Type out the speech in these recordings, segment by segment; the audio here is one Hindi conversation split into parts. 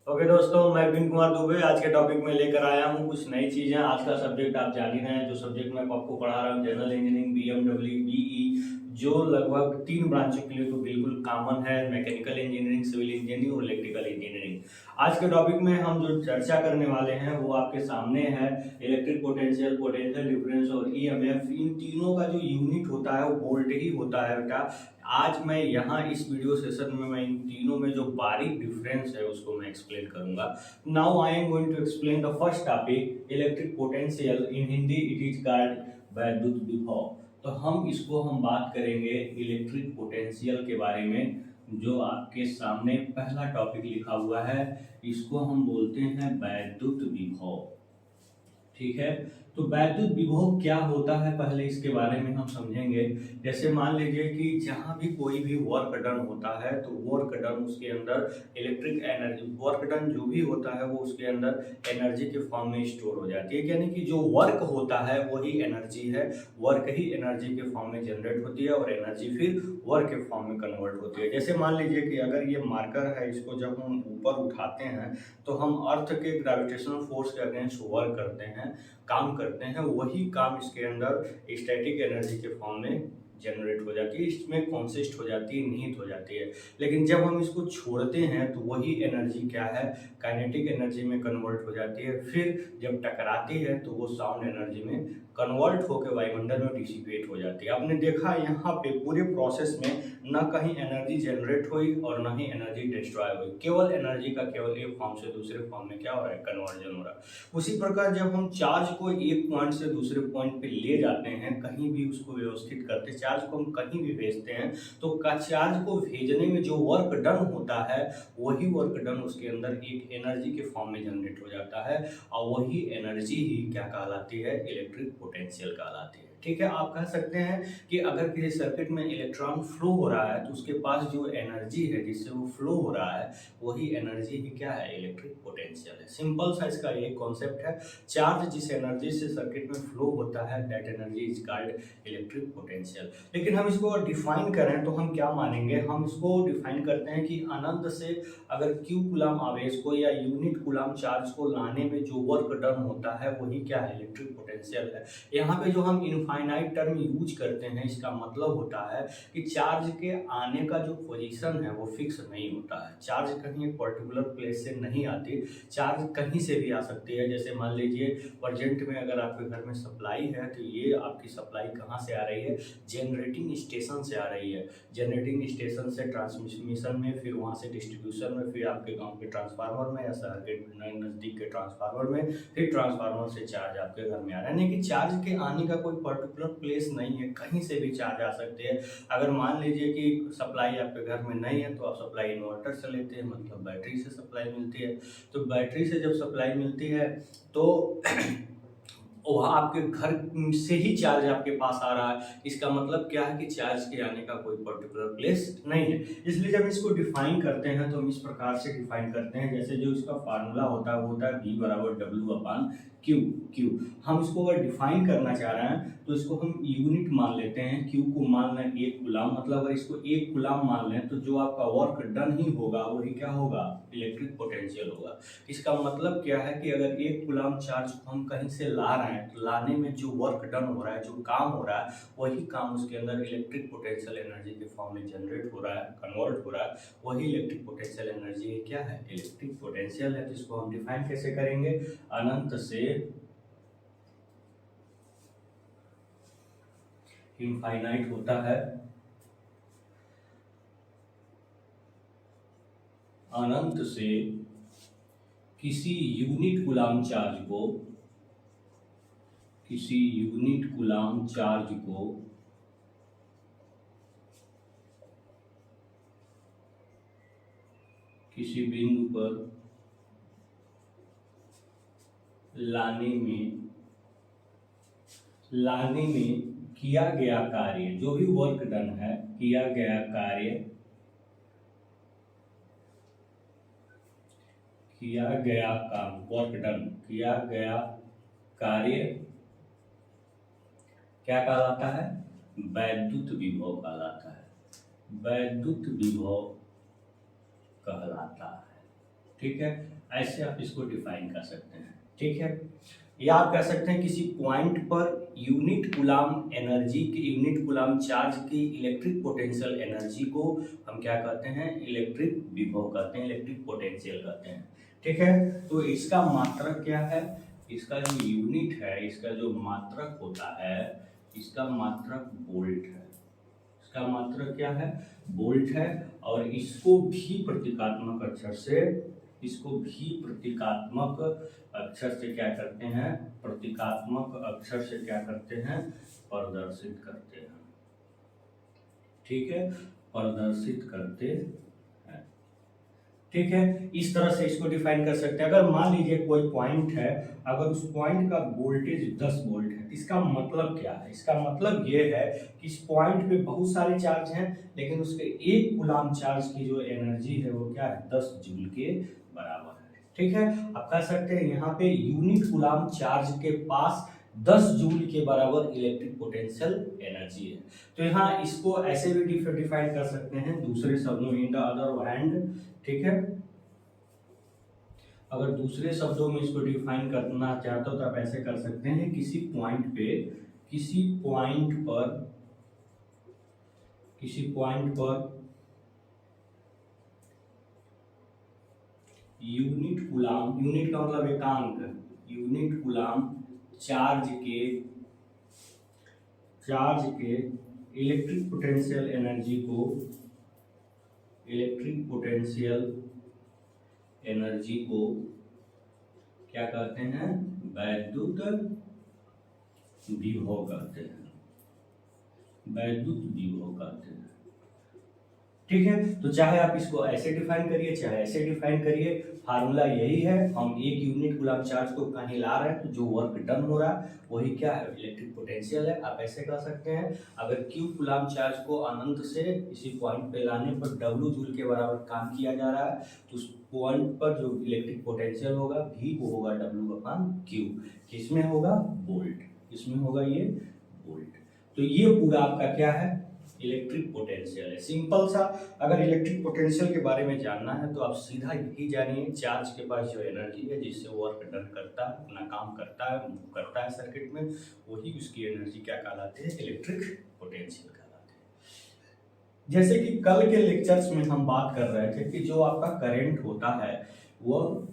ओके दोस्तों, मैं विपिन कुमार दुबे आज के टॉपिक में लेकर आया हूँ कुछ नई चीज़ें। आज का सब्जेक्ट आप जान ही रहे हैं। जो सब्जेक्ट मैं आपको पढ़ा रहा हूँ जनरल इंजीनियरिंग बीएमडब्ल्यू बीई, जो लगभग 3 ब्रांचों के लिए तो बिल्कुल कॉमन है। मैकेनिकल इंजीनियरिंग, सिविल इंजीनियरिंग और इलेक्ट्रिकल इंजीनियरिंग। आज के टॉपिक में हम जो चर्चा करने वाले हैं वो आपके सामने है। इलेक्ट्रिक पोटेंशियल, पोटेंशियल डिफरेंस और ईएमएफ, इन तीनों का जो यूनिट होता है वो वोल्ट ही होता है बेटा। आज मैं यहाँ इस वीडियो सेशन में मैं इन तीनों में जो बारीक डिफरेंस है उसको मैं एक्सप्लेन करूंगा। Now I am going to explain the first topic, electric potential. In Hindi it is called वैद्युत विभव। तो हम बात करेंगे इलेक्ट्रिक पोटेंशियल के बारे में। जो आपके सामने पहला टॉपिक लिखा हुआ है इसको हम बोलते हैं वैद्युत विभव। ठीक है, तो वैद्युत विभव क्या होता है पहले इसके बारे में हम समझेंगे। जैसे मान लीजिए कि जहां भी कोई भी वर्क डन होता है तो वर्क डन उसके अंदर इलेक्ट्रिक एनर्जी, वर्क डन जो भी होता है वो उसके अंदर एनर्जी के फॉर्म में स्टोर हो जाती है। यानी कि जो वर्क होता है वही एनर्जी है, वर्क ही एनर्जी के फॉर्म में जनरेट होती है और एनर्जी फिर वर्क के फॉर्म में कन्वर्ट होती है। जैसे मान लीजिए कि अगर ये मार्कर है, इसको जब हम ऊपर उठाते हैं तो हम अर्थ के ग्रेविटेशनल फोर्स के अगेंस्ट वर्क करते हैं, काम करते हैं। वही काम इसके अंदर स्टैटिक एनर्जी के फॉर्म में जनरेट हो जाती है, इसमें कॉन्सिस्ट हो जाती है, निहित हो जाती है। लेकिन जब हम इसको छोड़ते हैं तो वही एनर्जी क्या है, काइनेटिक एनर्जी में कन्वर्ट हो जाती है। फिर जब टकराती है तो वो साउंड एनर्जी में कन्वर्ट होकर वायुमंडल में डिसिपेट हो जाती है। आपने देखा यहाँ पे पूरे प्रोसेस में न कहीं एनर्जी जनरेट हुई और न ही एनर्जी डिस्ट्रॉय हुई, केवल एनर्जी का केवल एक फॉर्म से दूसरे फॉर्म में क्या हो रहा है, कन्वर्जन हो रहा है। उसी प्रकार जब हम चार्ज को एक पॉइंट से दूसरे पॉइंट पे ले जाते हैं, कहीं भी उसको व्यवस्थित करते, चार्ज को हम कहीं भी भेजते हैं, तो चार्ज को भेजने में जो वर्क डन होता है वही वर्क डन उसके अंदर एक एनर्जी के फॉर्म में जनरेट हो जाता है और वही एनर्जी ही क्या कहलाती है, इलेक्ट्रिक पोटेंशियल कहलाती है। ठीक है, आप कह सकते हैं कि अगर किसी सर्किट में इलेक्ट्रॉन फ्लो हो रहा है तो उसके पास जो एनर्जी है जिससे वो फ्लो हो रहा है वही एनर्जी ही क्या है, इलेक्ट्रिक पोटेंशियल है। सिंपल सा इसका एक कॉन्सेप्ट है। चार्ज जिस एनर्जी से सर्किट में फ्लो होता है that energy is called electric potential. लेकिन हम इसको डिफाइन करें तो हम क्या मानेंगे, हम इसको डिफाइन करते हैं कि अनंत से अगर क्यू कूलम आवेश को या यूनिट कूलम चार्ज को लाने में जो वर्क डन होता है वही क्या है, इलेक्ट्रिक पोटेंशियल है। यहाँ पे जो हम इनफाइनाइट टर्म यूज करते हैं इसका मतलब होता है कि चार्ज के आने का जो पोजीशन है वो फिक्स नहीं होता है। चार्ज कहीं एक पर्टिकुलर प्लेस से नहीं आती, चार्ज कहीं से भी आ सकती है। जैसे मान लीजिए प्रजेंट में अगर आपके घर में सप्लाई है तो ये आपकी सप्लाई कहाँ से आ रही है, जनरेटिंग स्टेशन से आ रही है। जनरेटिंग स्टेशन से ट्रांसमिशन में, फिर वहाँ से डिस्ट्रीब्यूशन में, फिर आपके गांव के ट्रांसफार्मर में या शहर के नज़दीक के ट्रांसफार्मर में, फिर ट्रांसफार्मर से चार्ज आपके घर में आ रहा है। यानी कि चार्ज के आने का कोई पर्टिकुलर प्लेस नहीं है, कहीं से भी चार्ज आ सकते हैं। अगर मान लीजिए कि सप्लाई आपके घर में नहीं है तो आप सप्लाई इन्वर्टर से लेते हैं, मतलब बैटरी से सप्लाई मिलती है। तो बैटरी से जब सप्लाई मिलती है तो वह आपके घर से ही चार्ज आपके पास आ रहा है। इसका मतलब क्या है कि चार्ज के आने का कोई पर्टिकुलर प्लेस नहीं है। इसलिए जब इसको डिफाइन करते हैं तो हम इस प्रकार से डिफाइन करते हैं, जैसे जो इसका फार्मूला होता है वो होता है V बराबर W अपान क्यू। क्यू हम इसको अगर डिफाइन करना चाह रहे हैं तो इसको हम यूनिट मान लेते हैं। क्यू को मान लें एक गुलाम, मतलब अगर इसको एक गुलाम मान लें तो जो आपका वर्क डन ही होगा वही क्या होगा, इलेक्ट्रिक पोटेंशियल होगा। इसका मतलब क्या है कि अगर एक गुलाम चार्ज को हम कहीं से ला रहे हैं तो लाने में जो वर्क डन हो रहा है, जो काम हो रहा है, वही काम उसके अंदर इलेक्ट्रिक पोटेंशियल एनर्जी के फॉर्म में जनरेट हो रहा है, कन्वर्ट हो रहा है। वही इलेक्ट्रिक पोटेंशियल एनर्जी क्या है, इलेक्ट्रिक पोटेंशियल है। तो इसको हम डिफाइन कैसे करेंगे, अनंत से इनफाइनाइट होता है, अनंत से किसी यूनिट गुलाम चार्ज को, किसी यूनिट गुलाम चार्ज को किसी बिंदु पर लाने में किया गया कार्य, जो भी वर्क डन है, किया गया कार्य, किया गया काम, वर्क डन, किया गया कार्य क्या कहलाता है, वैद्युत विभव कहलाता है, वैद्युत विभव कहलाता है। ठीक है, ऐसे आप इसको डिफाइन कर सकते हैं। ठीक है, या आप कह सकते हैं किसी point per unit coulomb energy की, यूनिट कूलाम चार्ज की इलेक्ट्रिक पोटेंशियल एनर्जी को हम क्या कहते हैं, इलेक्ट्रिक विभव कहते हैं, इलेक्ट्रिक पोटेंशियल कहते हैं। ठीक है, तो इसका मात्रक क्या है, इसका जो यूनिट है, इसका जो मात्रक होता है, इसका मात्रक वोल्ट है। इसका मात्रक क्या है, वोल्ट है। और इसको भी प्रतीकात्मक अक्षर से, इसको भी प्रतीकात्मक अक्षर से क्या करते हैं, प्रतीकात्मक अक्षर से क्या करते हैं, प्रदर्शित करते हैं। ठीक है, प्रदर्शित करते हैं। ठीक है, इस तरह से इसको डिफाइन कर सकते हैं। अगर मान लीजिए कोई पॉइंट है, अगर उस पॉइंट का वोल्टेज 10 वोल्ट है, इसका मतलब क्या है, इसका मतलब ये है कि इस पॉइंट पे बहुत सारे चार्ज हैं, लेकिन उसके एक कूलाम चार्ज की जो एनर्जी है वो क्या है, 10 जूल के बराबर है। ठीक है, आप कह सकते हैं यहाँ पे यूनिट कूलाम चार्ज के पास 10 जूल के बराबर इलेक्ट्रिक पोटेंशियल एनर्जी है। तो यहाँ इसको ऐसे भी डिफाइन कर सकते हैं दूसरे शब्दों, इन द अदर हैंड। ठीक है, अगर दूसरे शब्दों में इसको डिफाइन करना चाहते हो तो आप ऐसे कर सकते हैं, किसी पॉइंट पे, किसी पॉइंट पर, किसी point per unit coulomb, unit का मतलब एकांक, यूनिट कूलाम चार्ज के इलेक्ट्रिक पोटेंशियल एनर्जी को, इलेक्ट्रिक पोटेंशियल एनर्जी को क्या कहते हैं, वैद्युत विभव कहते हैं, वैद्युत विभव कहते हैं। ठीक है, तो चाहे आप इसको ऐसे डिफाइन करिए, चाहे ऐसे डिफाइन करिए, फार्मूला यही है। हम एक यूनिट कूलाम चार्ज को कहीं ला रहे हैं तो जो वर्क डन हो रहा है वही क्या है, इलेक्ट्रिक पोटेंशियल है। आप ऐसे कह सकते हैं, अगर क्यू कूलाम चार्ज को अनंत से इसी पॉइंट पे लाने पर डब्ल्यू जूल के बराबर काम किया जा रहा है, तो उस पॉइंट पर जो इलेक्ट्रिक पोटेंशियल होगा भी वो होगा डब्ल्यू अपॉन क्यू। किसमें होगा, वोल्ट, किसमें होगा ये, वोल्ट। तो ये पूरा आपका क्या है, इलेक्ट्रिक पोटेंशियल है। सिंपल सा, अगर इलेक्ट्रिक पोटेंशियल के बारे में जानना है तो आप सीधा यही जानिए, चार्ज के पास जो एनर्जी है जिससे वो वर्क डन करता है, अपना काम करता है, मूव करता है सर्किट में, वही उसकी एनर्जी क्या कहलाती है, इलेक्ट्रिक पोटेंशियल कहलाती है। जैसे कि कल के लेक्चर्स में हम बात कर रहे थे कि जो आपका करंट होता है वह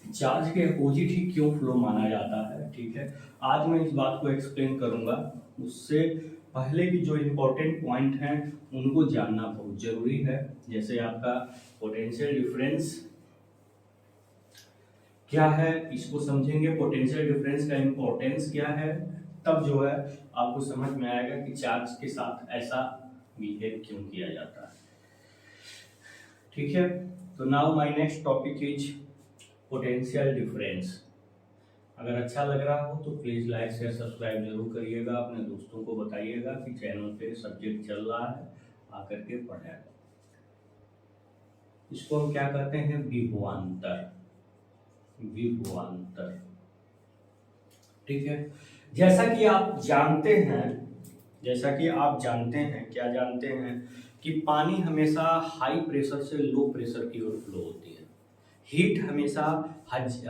चार्ज के अपोजिट ही क्यों फ्लो माना जाता है। ठीक है, आज मैं इस बात को एक्सप्लेन करूंगा। उससे पहले की जो इम्पोर्टेंट पॉइंट हैं उनको जानना बहुत जरूरी है। जैसे आपका पोटेंशियल डिफरेंस क्या है, इसको समझेंगे, पोटेंशियल डिफरेंस का इम्पोर्टेंस क्या है, तब जो है आपको समझ में आएगा कि चार्ज के साथ ऐसा बिहेव क्यों किया जाता है। ठीक है, तो now my next topic is potential difference. अगर अच्छा लग रहा हो तो प्लीज़ लाइक शेयर सब्सक्राइब जरूर करिएगा, अपने दोस्तों को बताइएगा कि चैनल पे सब्जेक्ट चल रहा है, आकर के पढ़ें। इसको हम क्या कहते हैं, विभवांतर, विभवांतर। ठीक है, जैसा कि आप जानते हैं, जैसा कि आप जानते हैं, क्या जानते हैं कि पानी हमेशा हाई प्रेशर से लो प्रेशर की ओर फ्लो होती है। हीट हमेशा हाई उच्च,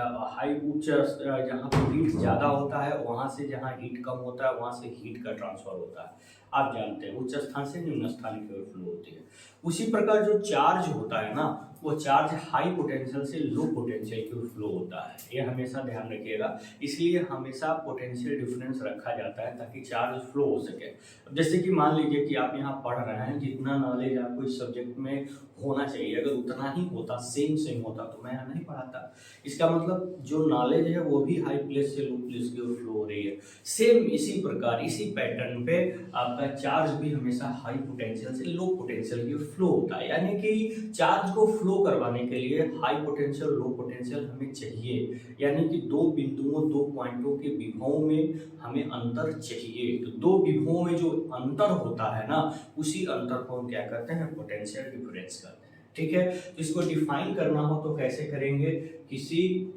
जहाँ पर हीट ज़्यादा होता है वहाँ से जहाँ हीट कम होता है वहाँ से हीट का ट्रांसफर होता है। आप जानते हैं उच्च स्थान से निम्न स्थान की ओर फ्लो होती है। उसी प्रकार जो चार्ज होता है ना, वो चार्ज हाई पोटेंशियल से लो पोटेंशियल की ओर फ्लो होता है। ये हमेशा ध्यान रखिएगा, इसलिए हमेशा पोटेंशियल डिफरेंस रखा जाता है ताकि चार्ज फ्लो हो सके। जैसे कि मान लीजिए कि आप यहाँ पढ़ रहे हैं, जितना नॉलेज आपको इस सब्जेक्ट में होना चाहिए, अगर उतना ही होता, सेम होता, तो मैं यहाँ नहीं पढ़ाता। इसका मतलब जो नॉलेज है वो भी हाई प्लेस से लो प्लेस की ओर फ्लो हो रही है। सेम इसी प्रकार, इसी पैटर्न पे आपका चार्ज भी हमेशा हाई पोटेंशियल से लो पोटेंशियल की ओर फ्लो होता है। यानी कि चार्ज को फ्लो करवाने के लिए हाई पोटेंशियल लो पोटेंशियल हमें चाहिए, यानी कि दो बिंदुओं, दो पॉइंटों के विभवों में हमें अंतर चाहिए। तो दो विभवों में जो अंतर होता है ना, उसी अंतर को हम क्या कहते हैं, पोटेंशियल डिफरेंस कहते हैं। ठीक है, तो इसको डिफाइन करना हो तो कैसे करेंगे, किसी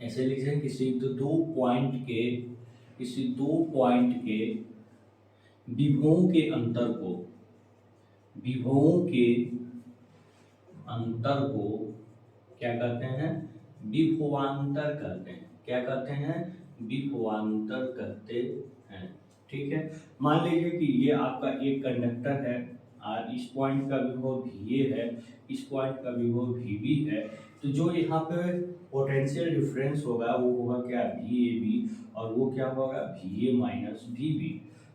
ऐसे लिखें, किसी दो पॉइंट के विभवों के अंतर को क्या कहते हैं, विभवांतर कहते हैं। क्या कहते हैं, विभवांतर कहते हैं। ठीक है, मान लीजिए कि ये आपका एक कंडक्टर है और इस पॉइंट का विभव भी है, इस पॉइंट का विभव भी है। तो जो यहाँ पे पोटेंशियल डिफरेंस होगा वो होगा क्या, VAB, और वो क्या होगा, VA माइनस VB।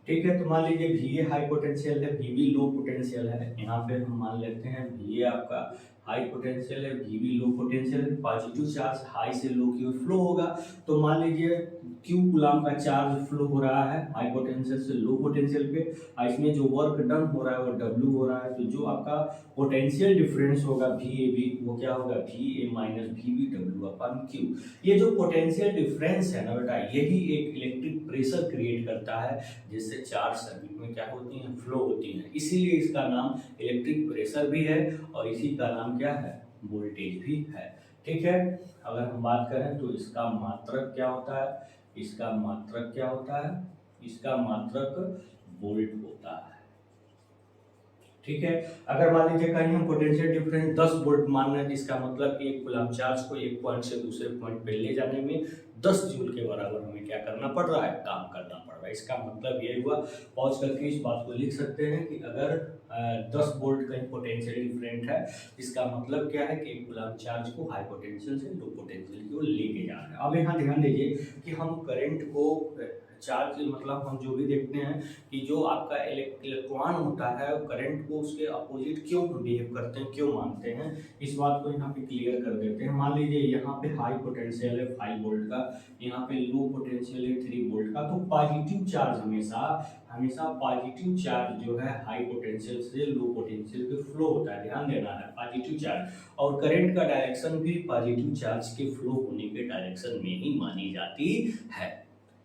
ठीक है, तो मान लीजिए VA हाई पोटेंशियल है, VB लो पोटेंशियल है। यहाँ पे हम मान लेते हैं VA आपका हाई पोटेंशियल है, VB लो पोटेंशियल है। पॉजिटिव चार्ज हाई से लो की ओर फ्लो होगा। तो मान लीजिए Q कूलम का चार्ज फ्लो हो रहा है हाई पोटेंशियल से लो पोटेंशियल पे, और इसमें जो वर्क डन हो रहा है वो W हो रहा है। तो जो आपका पोटेंशियल डिफरेंस होगा VAB वो क्या होगा, VA माइनस VB W/Q। ये जो पोटेंशियल डिफरेंस है ना बेटा, यही एक इलेक्ट्रिक प्रेशर क्रिएट करता है जिससे चार्ज सर्किट में क्या होती हैं, फ्लो होती हैं। इसीलिए इसका नाम इलेक्ट्रिक प्रेशर भी है और इसी का नाम क्या है, वोल्टेज भी है। ठीक है, अगर हम बात करें तो इसका मात्रक क्या होता है, इसका मात्रक क्या होता है, इसका मात्रक वोल्ट होता है। ठीक है, अगर मान लीजिए कहीं हम पोटेंशियल डिफरेंस 10 वोल्ट मान रहे हैं, इसका मतलब एक कूलम चार्ज को एक पॉइंट से दूसरे पॉइंट पे ले जाने में 10 जूल के बराबर हमें क्या करना पड़ रहा है, काम करना पड़ रहा है। इसका मतलब ये हुआ, पॉज करके इस बात को लिख सकते हैं कि अगर 10 वोल्ट कहीं पोटेंशियल डिफरेंट है, इसका मतलब क्या है कि एक कूलम चार्ज को हाई पोटेंशियल से लो पोटेंशियल की ओर लेके जा रहा है। अब यहाँ ध्यान दीजिए कि हम करंट को चार्ज मतलब हम जो भी देखते हैं कि जो आपका इलेक्ट्रॉन होता है करंट को उसके अपोजिट क्यों बिहेव करते हैं, क्यों मानते हैं, इस बात को यहाँ पे क्लियर कर देते हैं। मान लीजिए यहाँ पे हाई पोटेंशियल है 5 वोल्ट का, यहाँ पे लो पोटेंशियल है 3 वोल्ट का। तो पॉजिटिव चार्ज हमेशा पॉजिटिव चार्ज जो है हाई पोटेंशियल से लो पोटेंशियल पे फ्लो होता है, ध्यान देना है, पॉजिटिव चार्ज। और करंट का डायरेक्शन भी पॉजिटिव चार्ज के फ्लो होने के डायरेक्शन में ही मानी जाती है।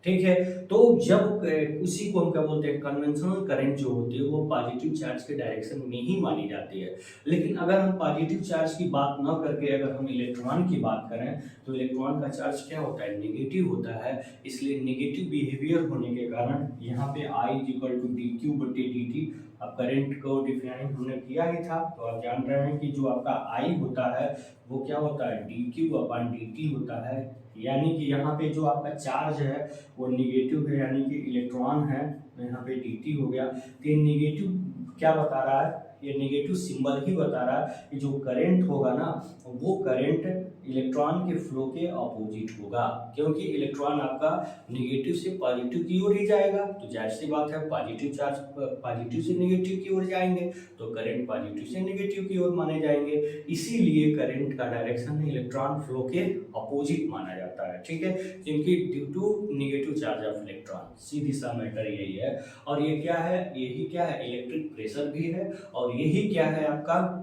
ठीक है, तो जब उसी को हम क्या बोलते हैं, कन्वेंशनल करंट जो होती है वो पॉजिटिव चार्ज के डायरेक्शन में ही मानी जाती है। लेकिन अगर हम पॉजिटिव चार्ज की बात न करके अगर हम इलेक्ट्रॉन की बात करें तो इलेक्ट्रॉन का चार्ज क्या होता है, नेगेटिव होता है। इसलिए नेगेटिव बिहेवियर होने के कारण यहाँ पे I=dQ/dt। अब करंट को डिफाइन हमने किया ही था, तो आप जान रहे हैं कि जो आपका I होता है वो क्या होता है, dQ/dt होता है। यानी कि यहाँ पे जो आपका चार्ज है वो निगेटिव है, यानी कि इलेक्ट्रॉन है, तो यहाँ पे dt हो गया। तो ये निगेटिव क्या बता रहा है, ये निगेटिव सिंबल ही बता रहा है कि जो करंट होगा ना वो करंट इलेक्ट्रॉन के फ्लो के अपोजिट होगा, क्योंकि इलेक्ट्रॉन आपका निगेटिव से पॉजिटिव की ओर ही जाएगा। तो जाहिर सी बात है पॉजिटिव चार्ज पॉजिटिव से निगेटिव की ओर जाएंगे तो करंट पॉजिटिव से निगेटिव की ओर माने जाएंगे। इसीलिए करंट का डायरेक्शन इलेक्ट्रॉन फ्लो के अपोजिट माना जाता है। ठीक है, क्योंकि due to negative charge of electron, सीधी सा मैटर यही है। और ये क्या है, यही क्या है, इलेक्ट्रिक प्रेशर भी है, और यही क्या है आपका,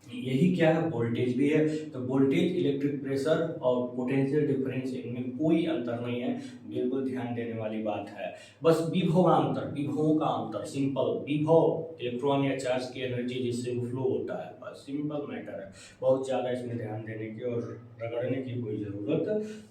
यही क्या है, वोल्टेज भी है। तो वोल्टेज, इलेक्ट्रिक प्रेशर और पोटेंशियल डिफरेंस, इनमें कोई अंतर नहीं है, बिल्कुल ध्यान देने वाली बात है। बस विभवांतर, विभवों का अंतर, सिंपल। विभव इलेक्ट्रॉन या चार्ज की एनर्जी जिससे वो फ्लो होता है, बस सिंपल मैटर है। बहुत ज़्यादा इसमें ध्यान देने की और रगड़ने की कोई ज़रूरत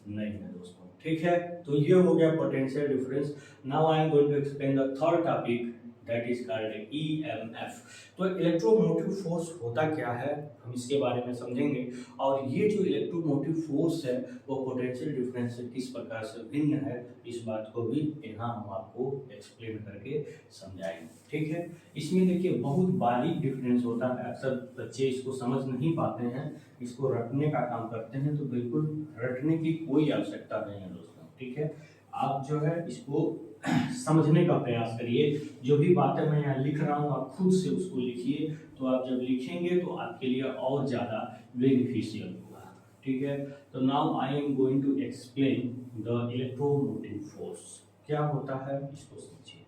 नहीं है दोस्तों। ठीक है, तो ये हो गया potential difference. Now I am going to explain the third topic, that is called EMF। तो इलेक्ट्रोमोटिव फोर्स होता क्या है, हम इसके बारे में समझेंगे। और ये जो इलेक्ट्रोमोटिव फोर्स है वो पोटेंशियल डिफरेंस से किस प्रकार से भिन्न है, इस बात को भी यहाँ हम आपको एक्सप्लेन करके समझाएंगे। ठीक है, इसमें देखिए बहुत बारीक डिफरेंस होता है, अक्सर बच्चे इसको समझ नहीं पाते हैं, इसको रटने का काम करते हैं। तो बिल्कुल रटने की कोई आवश्यकता नहीं है दोस्तों। ठीक है, आप जो है इसको समझने का प्रयास करिए। जो भी बातें मैं यहाँ लिख रहा हूँ आप खुद से उसको लिखिए, तो आप जब लिखेंगे तो आपके लिए और ज़्यादा बेनिफिशियल होगा। ठीक है, तो now I am going to explain the electromotive force. क्या होता है इसको समझिए।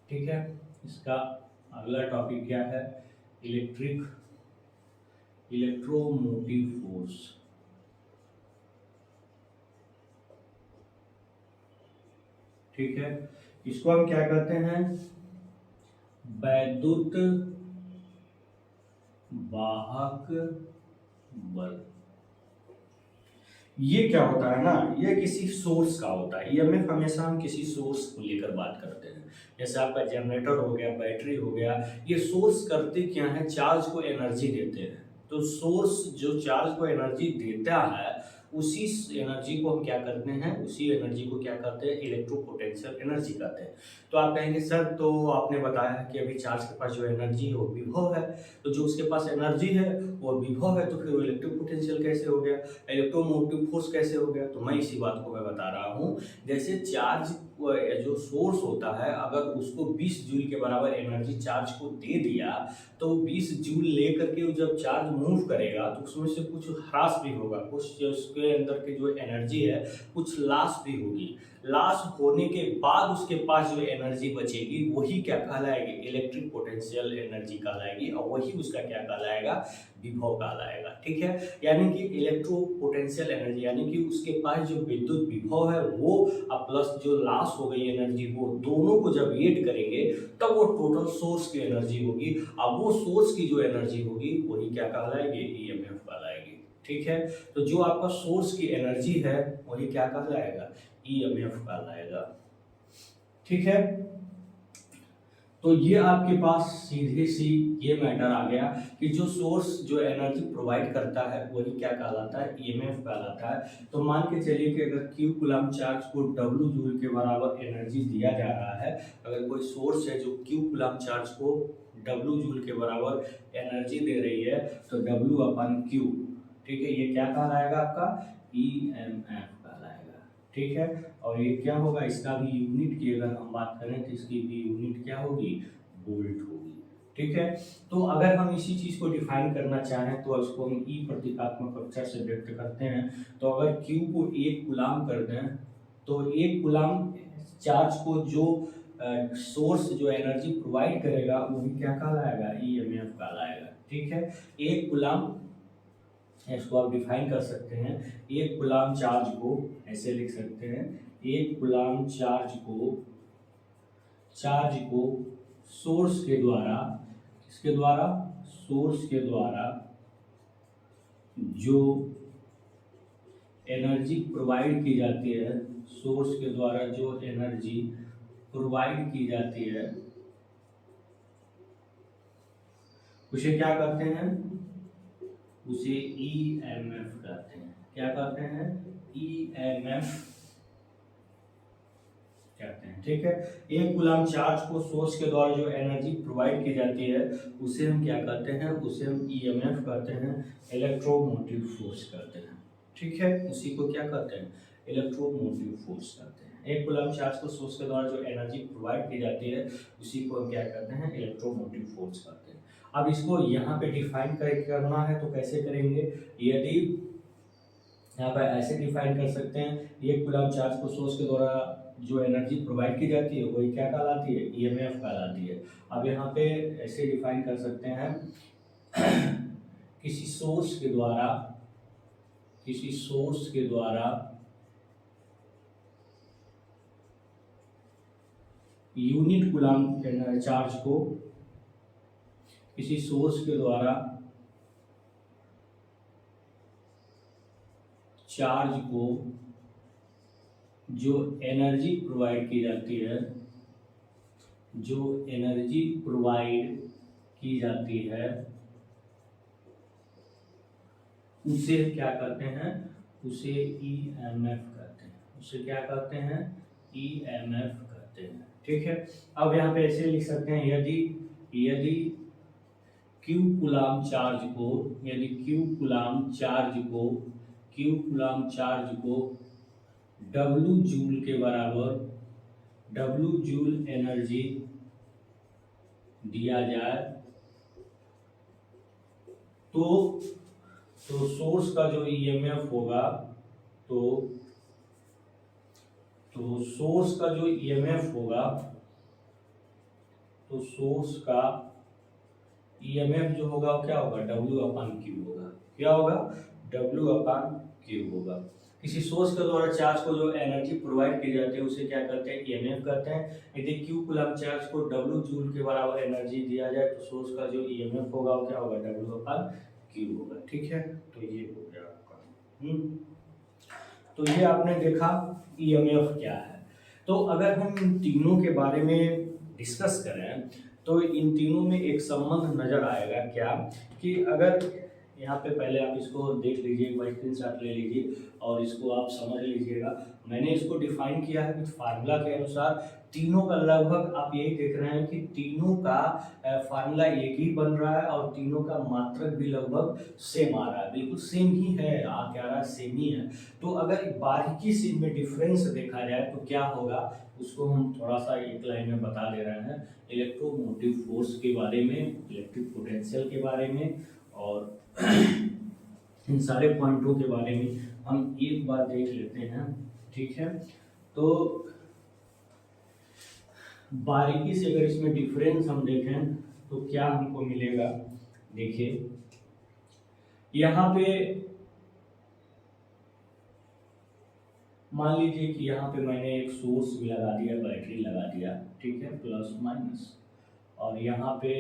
ठीक है, इसका अगला टॉपिक क्या है, इलेक्ट्रोमोटिव फोर्स। ठीक है, इसको हम क्या कहते हैं, वैद्युत वाहक बल। ये क्या होता है ना, ये किसी सोर्स का होता है। ईएमएफ हमेशा हम किसी सोर्स को लेकर बात करते हैं, जैसे आपका जनरेटर हो गया, बैटरी हो गया। ये सोर्स करते क्या है, चार्ज को एनर्जी देते हैं। तो सोर्स जो चार्ज को एनर्जी देता है उसी एनर्जी को हम क्या करते हैं, उसी एनर्जी को क्या करते हैं, इलेक्ट्रोपोटेंशियल एनर्जी कहते हैं। तो आप कहेंगे सर तो आपने बताया कि अभी चार्ज के पास जो एनर्जी है वो विभव है, तो जो उसके पास एनर्जी है वो विभव है, तो फिर वो इलेक्ट्रोपोटेंशियल कैसे हो गया, इलेक्ट्रोमोटिव फोर्स कैसे हो गया? तो मैं इसी बात को मैं बता रहा हूँ। जैसे चार्ज जो सोर्स होता है अगर उसको 20 जूल के बराबर एनर्जी चार्ज को दे दिया तो 20 जूल लेकर के जब चार्ज मूव करेगा तो उसमें से कुछ ह्रास भी होगा, कुछ उसके अंदर की जो एनर्जी है कुछ लॉस भी होगी। लॉस होने के बाद उसके पास जो एनर्जी बचेगी वही क्या कहलाएगी, इलेक्ट्रिक पोटेंशियल एनर्जी कहलाएगी, और वही उसका क्या कहलाएगा, विभव कहलाएगा। ठीक है, यानी कि इलेक्ट्रो पोटेंशियल एनर्जी यानी कि उसके पास जो विद्युत विभव है वो और प्लस जो लॉस हो गई एनर्जी वो दोनों को जब ऐड करेंगे तब वो टोटल सोर्स की एनर्जी होगी। अब वो सोर्स की जो एनर्जी होगी वही क्या कहलाएगी, ईएमएफ कहलाएगी। ठीक है, तो जो आपका सोर्स की एनर्जी है वही क्या कहलाएगा, ईएमएफ कहलाएगा। ठीक है, तो ये आपके पास सीधे सी ये मैटर आ गया कि जो सोर्स जो एनर्जी प्रोवाइड करता है वही क्या कहलाता है, ईएमएफ कहलाता है। तो मान के चलिए कि अगर क्यू कूलम चार्ज को डब्ल्यू जूल के बराबर एनर्जी दिया जा रहा है, अगर कोई सोर्स है जो क्यू कूलम चार्ज को डब्ल्यू जूल के बराबर एनर्जी दे रही है तो डब्ल्यू अपन क्यू, ठीक है, ये क्या कहलाएगा आपका, ईएमएफ कहलाएगा। ठीक है, और ये क्या होगा, इसका भी यूनिट की अगर हम बात करें तो इसकी भी यूनिट क्या होगी, वोल्ट होगी। ठीक है, तो अगर हम इसी चीज को डिफाइन करना चाहें तो इसको हम ई प्रतीकात्मक अक्षर से व्यक्त करते हैं। तो अगर क्यू को 1 कूलम कर दें तो 1 कूलम चार्ज को जो सोर्स जो एनर्जी प्रोवाइड करेगा वही क्या कहलाएगा, ईएमएफ कहलाएगा। ठीक है, 1 कूलम, इसको आप डिफाइन कर सकते हैं, 1 कूलम चार्ज को ऐसे लिख सकते हैं, 1 कूलम चार्ज को सोर्स के द्वारा, किसके द्वारा, सोर्स के द्वारा जो एनर्जी प्रोवाइड की जाती है, सोर्स के द्वारा जो एनर्जी प्रोवाइड की जाती है उसे क्या कहते हैं, उसे ईएमएफ कहते हैं। क्या कहते हैं, ईएमएफ कहते हैं। ठीक है, 1 कूलम चार्ज को सोर्स के द्वारा जो एनर्जी प्रोवाइड की जाती है उसे हम क्या कहते हैं, उसे हम ईएमएफ कहते हैं, इलेक्ट्रोमोटिव फोर्स कहते हैं। ठीक है, उसी को क्या कहते हैं, इलेक्ट्रोमोटिव फोर्स कहते हैं। 1 कूलम चार्ज को सोर्स के द्वारा जो एनर्जी प्रोवाइड की जाती है उसी को हम क्या कहते हैं, इलेक्ट्रोमोटिव फोर्स कहते हैं। अब इसको यहाँ पे डिफाइन करना है तो कैसे करेंगे, यदि यहाँ पर ऐसे डिफाइन कर सकते हैं, 1 कूलम चार्ज को सोर्स के द्वारा जो एनर्जी प्रोवाइड की जाती है वही क्या कहलाती है, ईएमएफ कहलाती है। अब यहाँ पे ऐसे डिफाइन कर सकते हैं किसी सोर्स के द्वारा यूनिट कूलम चार्ज को, किसी सोर्स के द्वारा चार्ज को जो एनर्जी प्रोवाइड की जाती है, जो एनर्जी प्रोवाइड की जाती है उसे क्या कहते हैं, उसे ईएमएफ कहते हैं। उसे क्या कहते हैं, ईएमएफ कहते हैं। ठीक है, अब यहाँ पे ऐसे लिख सकते हैं, यदि क्यू कूलम चार्ज को, यदि क्यू कूलम चार्ज को डब्ल्यू जूल के बराबर, डब्ल्यू जूल एनर्जी दिया जाए तो सोर्स का जो ईएमएफ होगा, तो सोर्स का जो ईएमएफ होगा, तो सोर्स का ईएमएफ जो होगा वो क्या होगा, W/Q होगा। क्या होगा, W/Q होगा। किसी सोर्स के द्वारा चार्ज को जो एनर्जी प्रोवाइड की जाती है उसे क्या कहते हैं, ईएमएफ कहते हैं। यदि क्यू कूलम चार्ज को डब्ल्यू जूल के बराबर एनर्जी दिया जाए तो सोर्स का जो ईएमएफ होगा वो क्या होगा, W/Q होगा। ठीक है, तो ये हो गया आपका। तो ये आपने देखा ईएमएफ क्या है। तो अगर हम इन तीनों के बारे में डिस्कस करें तो इन तीनों में एक संबंध नजर आएगा, क्या कि अगर यहाँ पे पहले आप इसको देख लीजिए, एक बार स्क्रीनशॉट ले लीजिए और इसको आप समझ लीजिएगा। मैंने इसको डिफाइन किया है कुछ फार्मूला के अनुसार। तीनों का लगभग आप यही देख रहे हैं कि तीनों का फार्मूला एक ही बन रहा है और तीनों का मात्रक भी लगभग सेम आ रहा है, बिल्कुल सेम ही है, आ क्या रहा है, सेम ही है। तो अगर बारीकी से इनमें डिफरेंस देखा जाए तो क्या होगा, उसको हम थोड़ा सा एक लाइन में बता दे रहे हैं। इलेक्ट्रोमोटिव फोर्स के बारे में, इलेक्ट्रिक पोटेंशियल के बारे में और इन सारे पॉइंटों के बारे में हम एक बार देख लेते हैं, ठीक है। तो बारीकी से अगर इसमें डिफरेंस हम देखें तो क्या हमको मिलेगा, देखिए यहाँ पे मान लीजिए कि यहाँ पे मैंने एक सोर्स भी लगा दिया, बैटरी लगा दिया, ठीक है, प्लस माइनस। और यहाँ पे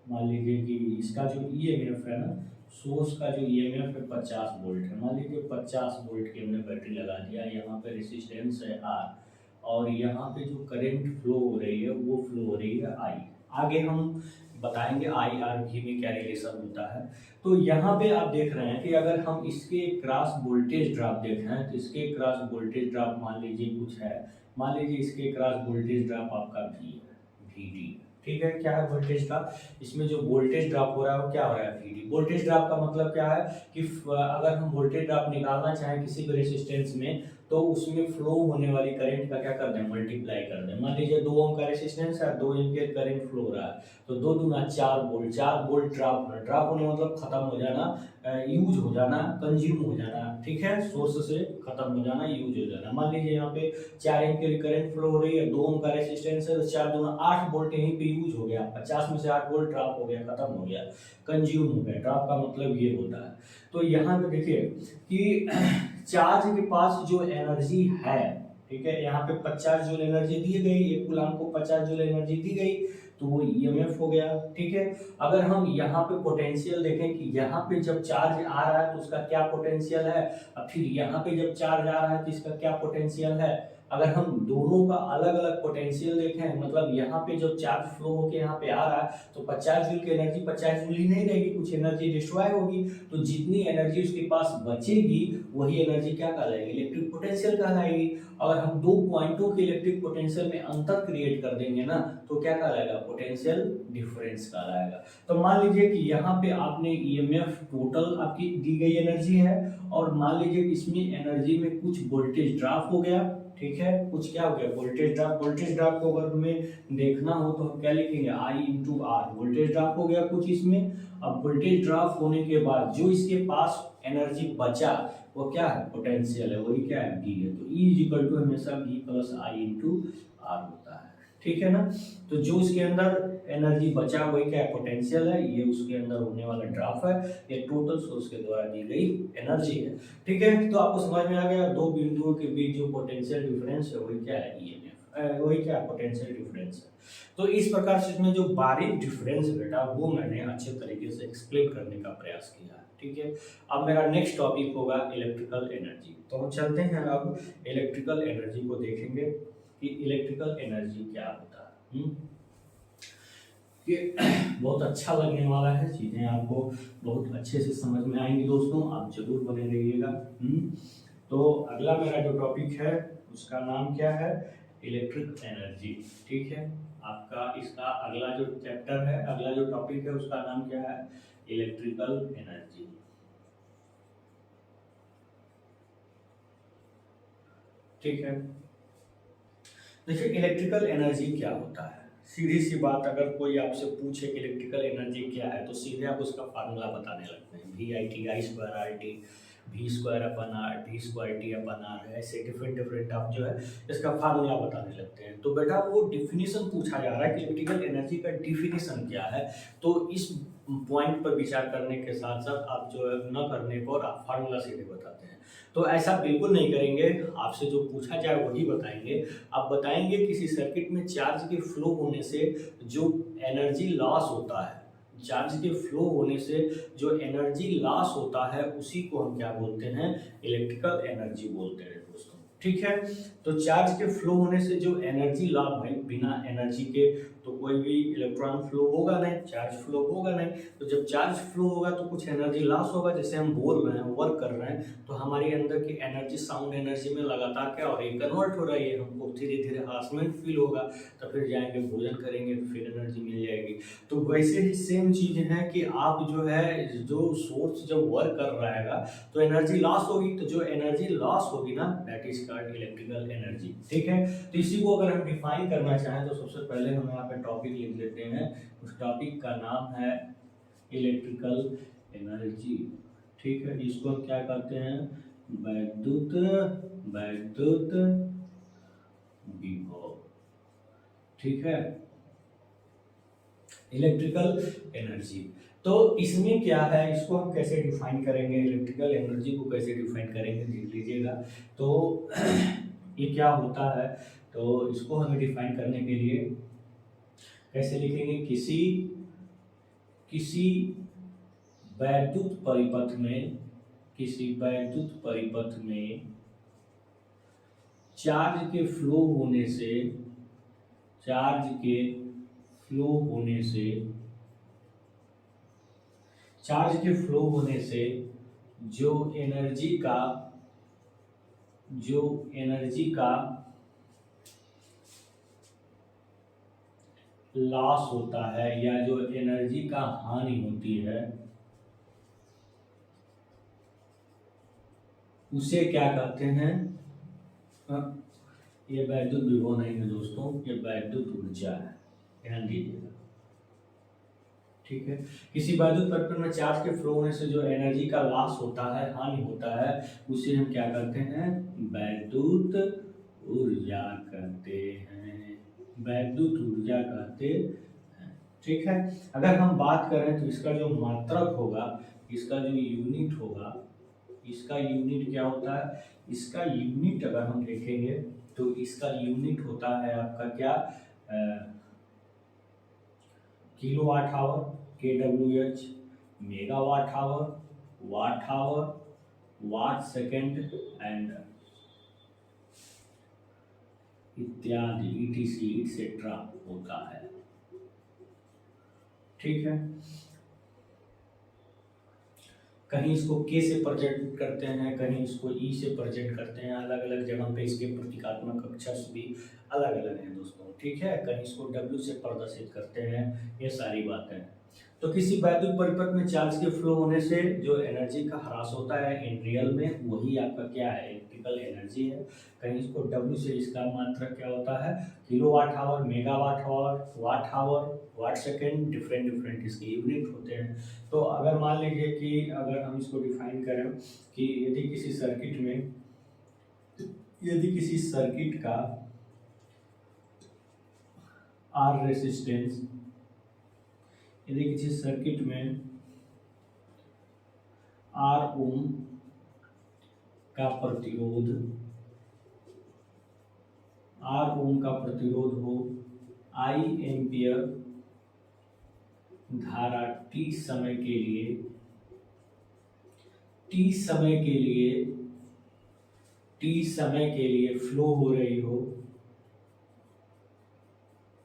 मान लीजिए कि इसका जो ईएमएफ है ना, सोर्स का जो ईएमएफ है 50 वोल्ट है, मान लीजिए 50 वोल्ट की हमने बैटरी लगा दिया। यहाँ पे रेसिस्टेंस है आर और यहाँ पे जो करंट फ्लो हो रही है वो फ्लो हो रही है आई। आगे हम बताएंगे आई आर भी में क्या रिलेशन होता है। तो यहाँ पे आप देख रहे हैं कि अगर हम इसके क्रॉस वोल्टेज ड्रॉप देखें तो इसके क्रॉस वोल्टेज ड्रॉप मान लीजिए कुछ है, मान लीजिए इसके क्रॉस वोल्टेज ड्रॉप आपका वी है, वी, ठीक है। क्या है वोल्टेज ड्रॉप, इसमें जो वोल्टेज ड्रॉप हो रहा है वो क्या हो रहा है, वी। वोल्टेज ड्रॉप का मतलब क्या है कि अगर हम वोल्टेज ड्रॉप निकालना चाहें किसी भी रेसिस्टेंस में तो उसमें फ्लो होने वाली करंट का क्या कर दें, मल्टीप्लाई कर दें। मान लीजिए 2 ओम का रेसिस्टेंस है, 2 एम्पियर करंट फ्लो हो रहा है, तो 2 दूना 4 वोल्ट, 4 वोल्ट ड्रॉप होने मतलब खत्म हो जाना, यूज हो जाना, कंज्यूम हो जाना, ठीक है, सोर्स से खत्म हो जाना, यूज हो जाना। मान लीजिए यहाँ पे 4 एम्पियर करंट फ्लो हो रही है, 2 ओम का रेसिस्टेंस है, तो 4 दूना 8 वोल्ट यहीं पे यूज हो गया, 50 में से 8 वोल्ट ड्रॉप हो गया, खत्म हो गया, कंज्यूम हो गया। ड्रॉप का मतलब ये होता है। तो यहाँ पे देखिए कि चार्ज के पास जो एनर्जी है, ठीक है, यहाँ पे 50 जूल एनर्जी दी गई, एक कूलम को 50 जूल एनर्जी दी गई, तो वो ईएमएफ हो गया, ठीक है। अगर हम यहाँ पे पोटेंशियल देखें कि यहाँ पे जब चार्ज आ रहा है तो उसका क्या पोटेंशियल है, और फिर यहाँ पे जब चार्ज आ रहा है तो इसका क्या पोटेंशियल है। अगर हम दोनों का अलग अलग पोटेंशियल देखें, मतलब यहाँ पे जब चार्ज फ्लो होके यहाँ पे आ रहा है तो 50 जूल की एनर्जी 50 जूल ही नहीं रहेगी, कुछ एनर्जी डिस्ट्रॉय होगी। तो जितनी एनर्जी उसके पास बचेगी वही एनर्जी क्या कहलाएगी, इलेक्ट्रिक पोटेंशियल कहलाएगी। अगर हम दो पॉइंटों के इलेक्ट्रिक पोटेंशियल में अंतर क्रिएट कर देंगे ना तो क्या कहलाएगा, पोटेंशियल डिफरेंस कहलाएगा। तो मान लीजिए कि यहाँ पे आपने ईएमएफ टोटल आपकी दी गई एनर्जी है और मान लीजिए कि इसमें एनर्जी में कुछ वोल्टेज ड्रॉप हो गया, ठीक है, कुछ क्या हो गया, वोल्टेज ड्रॉप। वोल्टेज ड्रॉप को अगर हमें देखना हो तो हम क्या लिखेंगे, आई इंटू आर। वोल्टेज ड्रॉप हो गया कुछ इसमें। अब वोल्टेज ड्रॉप होने के बाद जो इसके पास एनर्जी बचा वो क्या है, पोटेंशियल है, वही क्या है, वी है। तो ई इज इक्वल टू हमेशा V plus I into R होता है, ठीक है ना। तो जो इसके अंदर एनर्जी बचा वही क्या है, पोटेंशियल है, ये उसके अंदर होने वाला ड्रॉप है, ये टोटल सोर्स के द्वारा दी गई एनर्जी है, ठीक है। तो आपको समझ में आ गया, दो बिंदुओं के बीच जो पोटेंशियल डिफरेंस है वही क्या है, ईएमएफ, वही क्या पोटेंशियल डिफरेंस है। तो इस प्रकार से इसमें जो बारीक डिफरेंस है बेटा वो मैंने अच्छे तरीके से एक्सप्लेन करने का प्रयास किया है, ठीक है। अब मेरा नेक्स्ट टॉपिक होगा इलेक्ट्रिकल एनर्जी। तो हम चलते हैं अब इलेक्ट्रिकल एनर्जी को देखेंगे कि इलेक्ट्रिकल एनर्जी क्या होता है। ये बहुत अच्छा लगने वाला है, चीज़ें आपको बहुत अच्छे से समझ में आएंगी दोस्तों, आप जरूर बने रहिएगा। तो अगला मेरा जो टॉपिक है उसका नाम क्या है, इलेक्ट्रिक एनर्जी, ठीक है। आपका इसका अगला जो चैप्टर है, अगला जो टॉपिक है उसका नाम क्या है, इलेक्ट्रिकल एनर्जी, ठीक है। देखिए इलेक्ट्रिकल एनर्जी क्या होता है, सीधी सी बात, अगर कोई आपसे पूछे कि इलेक्ट्रिकल एनर्जी क्या है तो सीधे आप उसका फार्मूला बताने लगते हैं, V I T I square R T, V square upon R, V square T upon R है, ऐसे डिफरेंट आप जो है इसका फार्मूला बताने लगते हैं। तो बेटा वो डिफिनीशन पूछा जा रहा है कि इलेक्ट्रिकल एनर्जी का डिफिनीशन क्या है, तो इस पॉइंट पर विचार करने के साथ साथ आप जो है न करने पर आप फार्मूला सीधे बताते हैं। तो ऐसा बिल्कुल नहीं करेंगे, आपसे जो पूछा जाए वही बताएंगे। आप बताएंगे किसी सर्किट में चार्ज के फ्लो होने से जो एनर्जी लॉस होता है, चार्ज के फ्लो होने से जो एनर्जी लॉस होता है उसी को हम क्या बोलते हैं, इलेक्ट्रिकल एनर्जी बोलते हैं दोस्तों, ठीक है। तो चार्ज के फ्लो होने से जो एनर्जी लॉस, भाई बिना एनर्जी के तो कोई भी इलेक्ट्रॉन फ्लो होगा नहीं, चार्ज फ्लो होगा नहीं। तो जब चार्ज फ्लो होगा तो कुछ एनर्जी लॉस होगा। जैसे हम बोल रहे हैं, वर्क कर रहे हैं, तो हमारी अंदर की एनर्जी साउंड एनर्जी में लगातार क्या हो रही है, कन्वर्ट हो रही है। हमको धीरे धीरे हरासमेंट फील होगा, तो फिर जाएंगे भोजन करेंगे तो फिर एनर्जी मिल जाएगी। तो वैसे ही सेम चीज है कि आप जो है, जो सोर्स जब वर्क कर रहेगा तो एनर्जी लॉस होगी। तो जो एनर्जी लॉस होगी ना, that is called electrical energy. ठीक है, तो इसी को अगर हम डिफाइन करना चाहें तो सबसे पहले हम यहाँ पे टॉपिक लिख लेते हैं। उस टॉपिक का नाम है इलेक्ट्रिकल एनर्जी। ठीक है, इसको हम क्या कहते हैं, वैद्युत वैद्युत विभव। ठीक है, इलेक्ट्रिकल एनर्जी। तो इसमें क्या है, इसको हम कैसे डिफाइन करेंगे, इलेक्ट्रिकल एनर्जी को कैसे डिफाइन करेंगे, देख लीजिएगा। तो ये क्या होता है, तो इसको हमें डिफाइन करने के लिए कैसे लिखेंगे, किसी वैद्युत परिपथ में, किसी वैद्युत परिपथ में चार्ज के फ्लो होने से, चार्ज के फ्लो होने से, चार्ज के फ्लो होने से जो एनर्जी का लॉस होता है या जो एनर्जी का हानि होती है, उसे क्या कहते हैं, ये वैद्युत विभव नहीं है दोस्तों, ये वैद्युत ऊर्जा है, ध्यान दीजिएगा। ठीक है, किसी वैद्युत परिपथ में चार्ज के फ्लो होने से जो एनर्जी का लॉस होता है, हानि होता है, उसे हम क्या कहते हैं, वैद्युत ऊर्जा कहते हैं, वैद्युत ऊर्जा कहते हैं। ठीक है, अगर हम बात करें तो इसका जो मात्रक होगा, इसका जो यूनिट होगा, इसका यूनिट क्या होता है, इसका यूनिट अगर हम देखेंगे तो इसका यूनिट होता है आपका क्या, kilowatt hour, kWh, megawatt hour, watt hour, watt second and इत्यादि etc एक्सेट्रा होता है। ठीक है, कहीं इसको के से प्रेजेंट करते हैं, कहीं इसको ई से प्रेजेंट करते हैं, अलग अलग जगह पे इसके प्रतीकात्मक अक्षर भी अलग अलग हैं दोस्तों। ठीक है, कहीं इसको डब्ल्यू से प्रदर्शित करते हैं, ये सारी बातें हैं। तो किसी वैद्युत परिपथ में चार्ज के फ्लो होने से जो एनर्जी का ह्रास होता है इन रियल में, वही आपका क्या है, इलेक्ट्रिकल एनर्जी है। कहीं इसको डब्ल्यू से, इसका मात्रक क्या होता है, kilowatt hour, megawatt hour, watt hour, watt second, different different इसके यूनिट होते हैं। तो अगर मान लीजिए कि अगर हम इसको डिफाइन करें कि यदि किसी सर्किट में, यदि किसी सर्किट का आर रेसिस्टेंस, यदि किसी सर्किट में आर ओम का प्रतिरोध, आर ओम का प्रतिरोध हो, आई एम्पियर धारा टी समय के लिए, टी समय के लिए, टी समय के लिए फ्लो हो रही हो,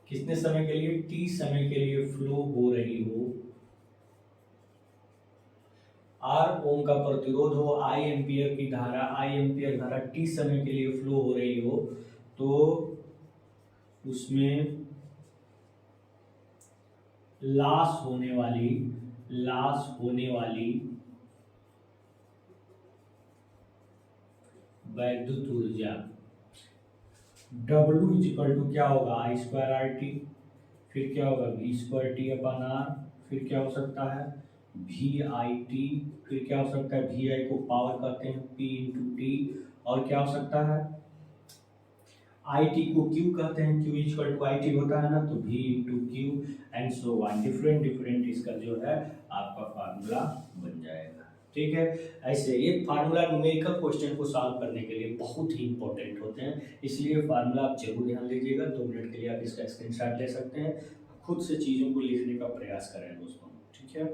कितने समय के लिए, टी समय के लिए फ्लो हो रही हो, आर ओम का प्रतिरोध हो, आई एम्पियर की धारा, आई एम्पियर धारा टी समय के लिए फ्लो हो रही हो, तो उसमें लॉस होने वाली वैद्युत ऊर्जा W इक्वल टू क्या होगा, आई स्क्वायर आर टी, फिर क्या होगा V square T upon R, फिर क्या हो सकता है वी आई टी, फिर क्या हो सकता है वी आई को पावर कहते हैं P इंटू टी, और क्या हो सकता है आई टी को Q कहते हैं, Q equal to I T होता है ना, तो V into Q and so on, different different इसका जो है आपका फार्मूला बन जाएगा। ठीक है, ऐसे ये फार्मूला न्यूमेरिकल क्वेश्चन को सॉल्व करने के लिए बहुत ही इंपॉर्टेंट होते हैं, इसलिए फार्मूला आप जरूर ध्यान दीजिएगा। 2 मिनट के लिए आप इसका स्क्रीनशॉट ले सकते हैं, खुद से चीज़ों को लिखने का प्रयास करें दोस्तों। ठीक है,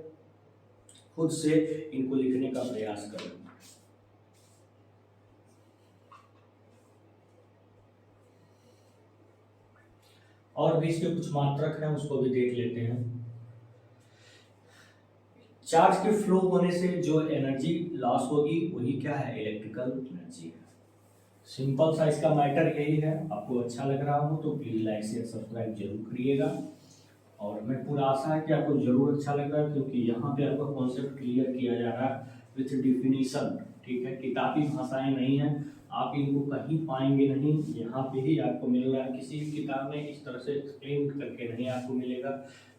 खुद से इनको लिखने का प्रयास करें। और भी इसके कुछ मात्रक हैं, उसको भी देख लेते हैं। चार्ज के फ्लो होने से जो एनर्जी लॉस होगी वही क्या है, इलेक्ट्रिकल एनर्जी है। सिंपल सा इसका मैटर यही है। आपको अच्छा लग रहा हो तो प्लीज लाइक शेयर सब्सक्राइब जरूर करिएगा, और मैं पूरा आशा है कि आपको जरूर अच्छा लग रहा है, क्योंकि यहाँ पे आपको कॉन्सेप्ट क्लियर किया जा रहा है विथ डिफिनीशन। ठीक है, किताबी भाषाएं नहीं है, आप इनको कहीं पाएंगे नहीं, यहाँ पे ही आपको मिल रहा है। किसी भी किताब में इस तरह से एक्सप्लेन करके नहीं आपको मिलेगा,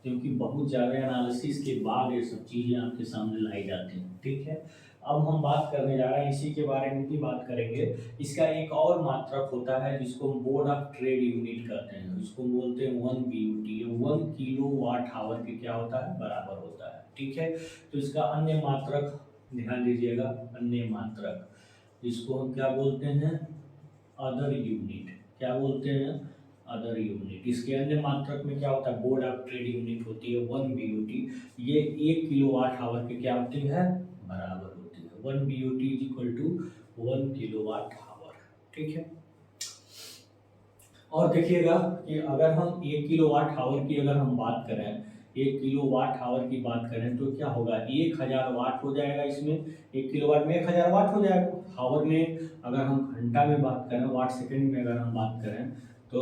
क्योंकि बहुत ज़्यादा एनालिसिस के बाद ये सब चीज़ें आपके सामने लाई जाती हैं। ठीक है, अब हम बात करने जा रहे हैं इसी के बारे में ही बात करेंगे। इसका एक और मात्रक होता है जिसको हम बोर्ड ऑफ ट्रेड यूनिट कहते हैं, इसको बोलते हैं 1 BUT। 1 किलोवाट आवर के क्या होता है, बराबर होता है। ठीक है, तो इसका अन्य मात्रक ध्यान दीजिएगा, अन्य मात्रक, इसको हम क्या बोलते हैं, अदर यूनिट। क्या बोलते हैं, अदर यूनिट। इसके अन्य मात्रक में क्या होता है, बोर्ड ऑफ ट्रेड यूनिट होती है 1 BUT। ये 1 किलोवाट आवर के क्या होती है, बराबर होती है। 1 BUT is equal to 1 kilowatt hour. ठीक है, और देखिएगा कि अगर हम 1 किलोवाट आवर की अगर हम बात करें, 1 किलोवाट आवर की बात करें तो क्या होगा, 1000 वाट हो जाएगा इसमें। 1 किलोवाट में 1000 वाट हो जाएगा। आवर में अगर हम घंटा में बात करें, वाट सेकंड में अगर हम बात करें, तो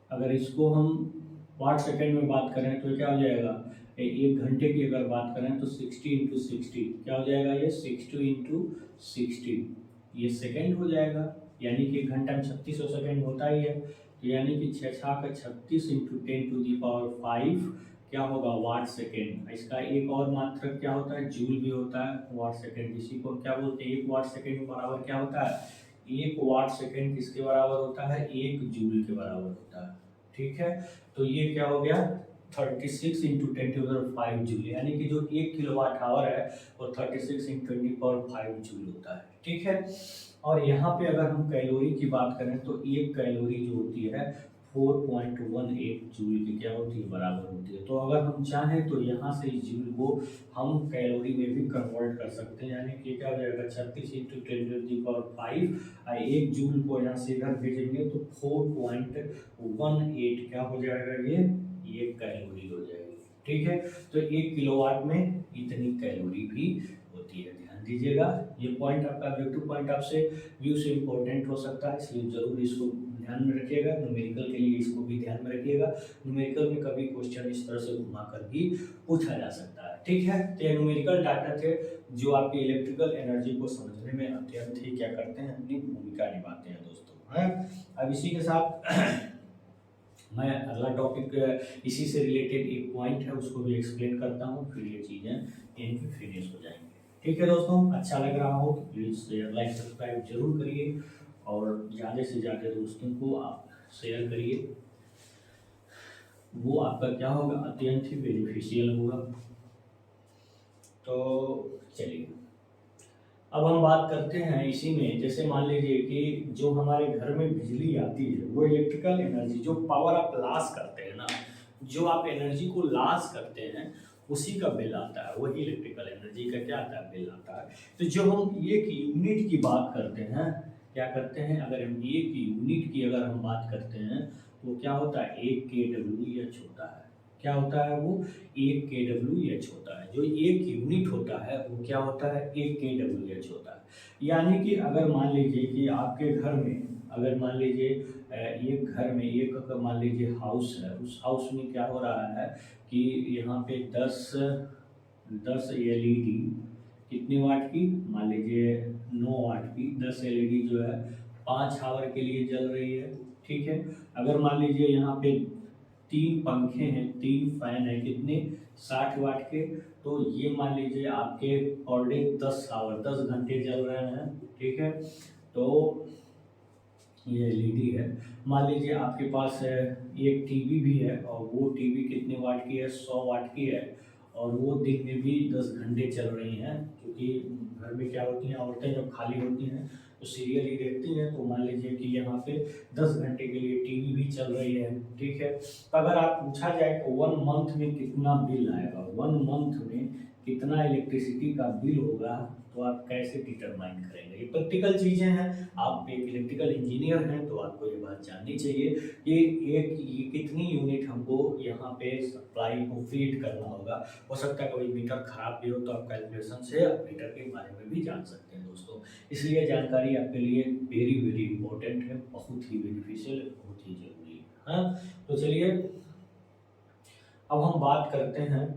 अगर इसको हम वाट सेकंड में बात करें तो क्या हो जाएगा, 1 घंटे की अगर बात करें तो 60 इंटू 60 क्या हो जाएगा, ये 60 इंटू 60 ये सेकंड हो जाएगा। यानी कि 1 घंटा में 3600 सेकंड होता ही है, तो यानी कि 6 का 36 इंटू 10⁵ क्या होगा, वाट सेकेंड। इसका एक और मात्रक क्या होता है, जूल भी होता है वाट सेकेंड। इसी को क्या बोलते हैं, 1 वाट सेकेंड बराबर क्या होता है, 1 वाट सेकेंड किसके बराबर होता है, 1 जूल के बराबर होता है। ठीक है, तो ये क्या हो गया, 36 इंटू 10⁵ जूल, यानी कि जो 1 किलोवाट आवर है वो 36 इंटू 10⁵ जूल होता है। ठीक है, और यहाँ पे अगर हम कैलोरी की बात करें तो एक कैलोरी जो होती है 4.18 जूल की क्या होती है, बराबर होती है। तो अगर हम चाहें तो यहाँ से इस जूल को हम कैलोरी में भी कन्वर्ट कर सकते हैं, यानी कि क्या हो जाएगा, 36 इंटू 10⁵ 1 जूल को यहाँ से इधर भेजेंगे तो 4.18 क्या हो जाएगा, ये कैलोरी हो जाएगी। ठीक है, तो 1 किलोवाट में इतनी कैलोरी भी होती है। ध्यान दीजिएगा, ये पॉइंट आपका ऑब्जेक्टिव पॉइंट आपसे व्यू से इम्पोर्टेंट हो सकता है, इसलिए जरूर इसको ध्यान में रखिएगा। न्यूमेरिकल के लिए इसको भी ध्यान में रखिएगा। न्यूमेरिकल में कभी क्वेश्चन इस तरह से घुमाकर भी पूछा जा सकता है। ठीक है, तो ये न्यूमेरिकल डाटा थे जो आपकी इलेक्ट्रिकल एनर्जी को समझने में अत्यंत ही क्या करते हैं, अपनी भूमिका निभाते हैं दोस्तों। है, अब इसी के साथ मैं अगला टॉपिक इसी से रिलेटेड एक पॉइंट है उसको भी एक्सप्लेन करता हूँ, फिर ये चीज़ें यहीं पे फिनिश हो जाएंगी। ठीक है दोस्तों, अच्छा लग रहा हो तो प्लीज़ शेयर लाइक सब्सक्राइब जरूर करिए, और ज़्यादा से ज़्यादा दोस्तों को आप शेयर करिए, वो आपका क्या होगा, अत्यंत ही बेनिफिशियल होगा। तो चलिए अब हम बात करते हैं इसी में, जैसे मान लीजिए कि जो हमारे घर में बिजली आती है वो इलेक्ट्रिकल एनर्जी, जो पावर आप लॉस करते हैं ना, जो आप एनर्जी को लॉस करते हैं उसी का बिल आता है, वही इलेक्ट्रिकल एनर्जी का क्या आता है, बिल आता है। तो जो हम एक यूनिट की बात करते हैं, क्या करते हैं, अगर हम एक यूनिट की अगर हम बात करते हैं तो क्या होता है, 1 kWh होता है। क्या होता है वो, 1 kWh होता है। जो एक यूनिट होता है वो क्या होता है, 1 kWh होता है। यानी कि अगर मान लीजिए कि आपके घर में, अगर मान लीजिए एक घर में एक अगर मान लीजिए हाउस है, उस हाउस में क्या हो रहा है कि यहाँ पे 10 LED, कितनी वाट की, मान लीजिए 9 वाट की 10 LED जो है 5 आवर के लिए जल रही है। ठीक है, अगर मान लीजिए यहाँ पे 3 पंखे हैं, 3 फैन है, कितने, 60 वाट के, तो ये मान लीजिए आपके पर डे 10 घंटे चल रहे हैं। ठीक है, तो ये एलईडी है। मान लीजिए आपके पास एक टीवी भी है, और वो टीवी कितने वाट की है, 100 वाट की है, और वो दिन में भी 10 घंटे चल रही हैं, क्योंकि घर में क्या होती हैं, औरतें जब खाली होती हैं तो सीरियल ही देखती हैं। तो मान लीजिए कि यहाँ पे 10 घंटे के लिए टीवी भी चल रही है। ठीक है, तो अगर आप पूछा जाए तो 1 मंथ में कितना बिल आएगा, 1 मंथ में कितना इलेक्ट्रिसिटी का बिल होगा तो आप कैसे डिटरमाइन करेंगे। ये प्रैक्टिकल चीज़ें हैं, आप एक इलेक्ट्रिकल इंजीनियर हैं तो आपको ये बात जाननी चाहिए कि ये कितनी यूनिट हमको यहाँ पे सप्लाई को फीड करना होगा। हो सकता है कभी मीटर खराब भी हो तो आप कैलकुलेशन से आप मीटर के बारे में भी जान सकते हैं दोस्तों। इसलिए जानकारी आपके लिए वेरी वेरी इंपॉर्टेंट है, बहुत ही बेनिफिशियल, बहुत ही जरूरी है। हाँ, तो चलिए अब हम बात करते हैं